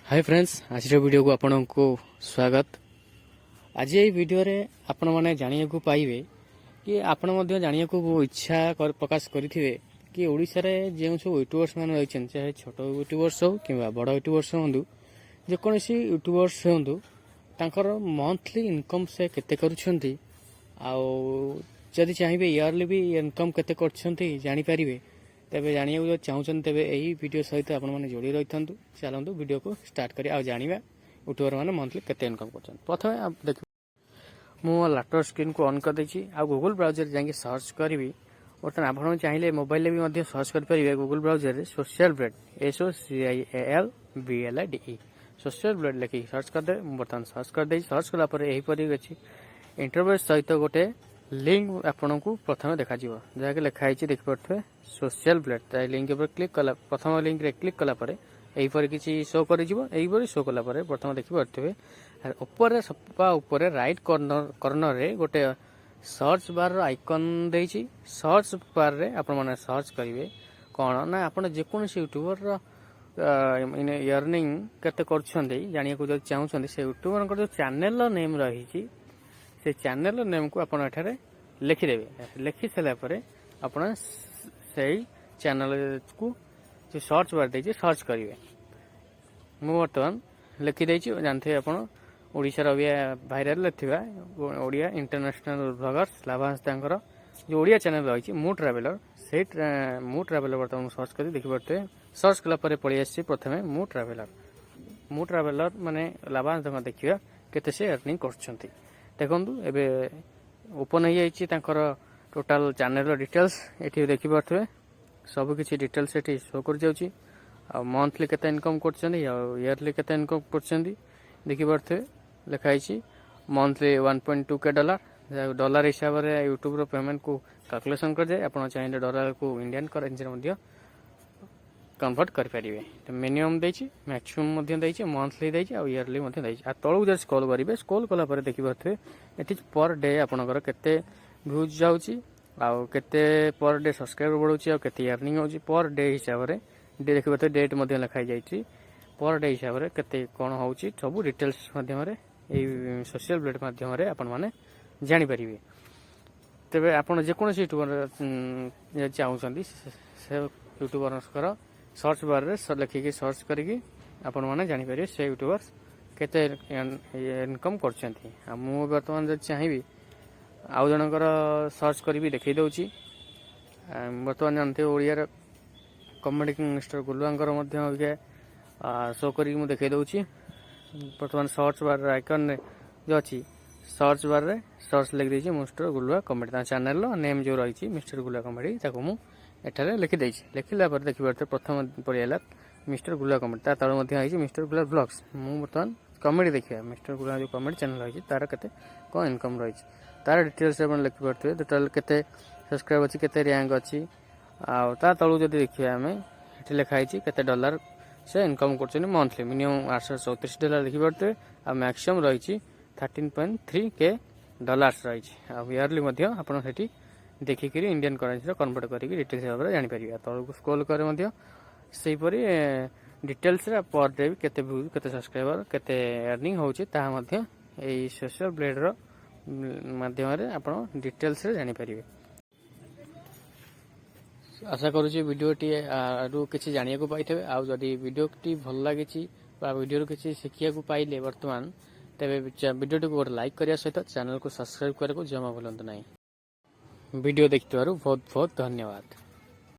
Hi friends, आज video को आपण को स्वागत। आज ये वीडियो रे आपण माने जानिया को पाइबे कि आपण मध्य जानिया को इच्छा प्रकाश करिथिबे कि ओडिसा रे जेउ सब यूट्यूबर्स मान रहिछन, चाहे छोट यूट्यूबर्स हो किबा बड़ यूट्यूबर्स होंदु, जे कोनसी यूट्यूबर्स होंदु तांकर मंथली इनकम से केते करूछंती आ जदि चाहिए इयरली भी इनकम केते करछंती जानि परिबे। तेबे जानिया जो चाहूछन तेबे एही वीडियो सहित आपण माने जोड़ी रहिथंतु। चलंतु वीडियो को स्टार्ट करी आ जानिबा यूट्यूबर माने मंथली केते इनकम करछन। प्रथमे आप देख मु लैपटॉप स्क्रीन को ऑन कर देछि आ गूगल ब्राउजर जाके सर्च करबी। बर्तन आपण चाहिले मोबाइल ले भी मध्य सर्च कर परिबे। गूगल ब्राउजर रे social blade SOCIALBLADE social blade लिखि सर्च कर दे। बर्तन सर्च कर दे। सर्च कला पर एही परि अछि इंटरफेस सहित गोटे लिंक आपण को प्रथम देखा जीवो, जहाँकि लिखाई देखि पड़थे सोशल ब्लेड। लिंक पर क्लिक कला, प्रथम लिंक रे क्लिक कला पर एहीपरि किछि शो करि जीवो। एहीपरि शो कला पर प्रथम देखि पड़थे ऊपर सपा ऊपर राइट कॉर्नर रे गोटे सर्च बार आइकन देछि। सर्च बार रे आपण माने सर्च करिवे कोन ना आपण जे कोनसी यूट्यूबर रो अर्निंग केते करछन्ती जानिया को जो चाहउछन्ती से यूट्यूबर को जो चैनल रो नेम रहिछि से चैनल नेम को आपण एठारे लिखिदेवे। लिखि सला परे आपण सेही चैनल को जो सर्च बार देछि सर्च करिवे। मु वर्तमान लिखि देछि, जानथे आपण ओडिसा रो भाइरल थिबा ओडिया इंटरनेशनल ब्लॉगर्स लाभांश तांकर जो ओडिया चैनल रहिछि मु ट्रैवलर, से मु ट्रैवलर वर्तमान सर्च करी देखि पड़ते। सर्च कला परे पळि आछि प्रथमे मु ट्रैवलर माने लाभांश तांकर देखिबा केते से अर्निंग करछन्ती। देखंतु एबे ओपन हो जाइछि तांकर टोटल चैनल डिटेल्स एठी देखि पड़थबे। सब किछि डिटेल्स एठी शो कर जाउछि आ मंथली केते इनकम करछन्ती आ इयरली केते इनकम करछन्ती देखि पड़थबे। लिखाइछि मंथली 1.2 के डॉलर हिसाब रे यूट्यूब रो पेमेंट को कैलकुलेशन कर जाय। आपण चाहिए डॉलर को इंडियन करेंसी रे मध्य कन्वर्ट कर परिबे। तो मिनिमम देछि, मैक्सिमम मध्य देछि, मंथली देछि आ इयरली मध्य देछि। आ तळु जस स्क्रॉल करिवे, स्क्रॉल कला पर देखि पड़थबे एठी पर डे आपनकर केते व्यूज जाउछि आ केते पर डे सब्सक्राइबर बढ़ुछि आ केते अर्निंग होछि पर डे हिसाब रे देखि पड़थबे। डेट मध्य लिखाइ जाइछि पर डे हिसाब रे केते कोन होछि सब डिटेल्स माध्यम रे ए सोशल ब्लेड माध्यम रे आपण माने जानि परिबे। तबे आपण जे कोनसी यूट्यूबर चाहउछन्ती से यूट्यूबरस्कर सर्च बार रे लिखिकी सर्च करिकी आपण माने जानि परिबे से यूट्यूबर्स केते इनकम करछन्ती। आ मु वर्तमान जे चाहिबी आउ जनकर सर्च करिबी देखै दउछि। वर्तमान जानते ओडिया रे कॉमेडी किंग मिस्टर गुलुआंकर मध्य होगे शो करी मु देखै दउछि। वर्तमान सर्च बार आइकन रे जो अछि सर्च बार रे सर्च लिख देछि मिस्टर गुलुआ कॉमेडी। ता चैनल रो नेम जो रहिछि मिस्टर गुलुआ कॉमेडी ताको मु एठारे लिखि देछि। लिखिला पर देखि परते प्रथम पडियाला मिस्टर गुलुआ कॉमेडी, ता तळ मध्य आइछि मिस्टर गुलुआ ब्लॉग्स। मु वर्तमान कॉमेडी देखिया मिस्टर गुलुआ जो कॉमेडी चैनल रहिछि तार केते को इनकम रहिछि तार डिटेल्स अपन लिखि परते। टोटल केते सब्सक्राइब अछि, केते रैंक अछि आ ता तळु जदि देखिया हमें एठी लिखा आइछि केते डॉलर से इनकम करछन मंथली। मिनिमम $834 लिखि परते आ मैक्सिमम रहिछि 13.3 के डॉलर्स रहिछि। आ इयरली मध्य आपण सेठी देखि करी इंडियन करेंसी रो कन्वर्ट करी डिटेल्स हिसाब जानि परिबा। तळु स्क्रॉल करे मध्य सेही परि डिटेल्स रे पर डे केते व्यू, केते सब्सक्राइबर, केते अर्निंग होछि ता मध्य एई सोशल ब्लेड रो माध्यम रे आपण डिटेल्स रे जानि परिबे। आशा करूछि वीडियो टी आरु किछि जानिया को पाइथबे। आ जदि वीडियो टी भल लागिछि बा वीडियो रो किछि सिखिया को पाइले वर्तमान तेबे वीडियो टी को लाइक करिया सहित चैनल को सब्सक्राइब करे को जमा भूलंतु नाही। वीडियो देखिथिबारु बहुत बहुत धन्यवाद।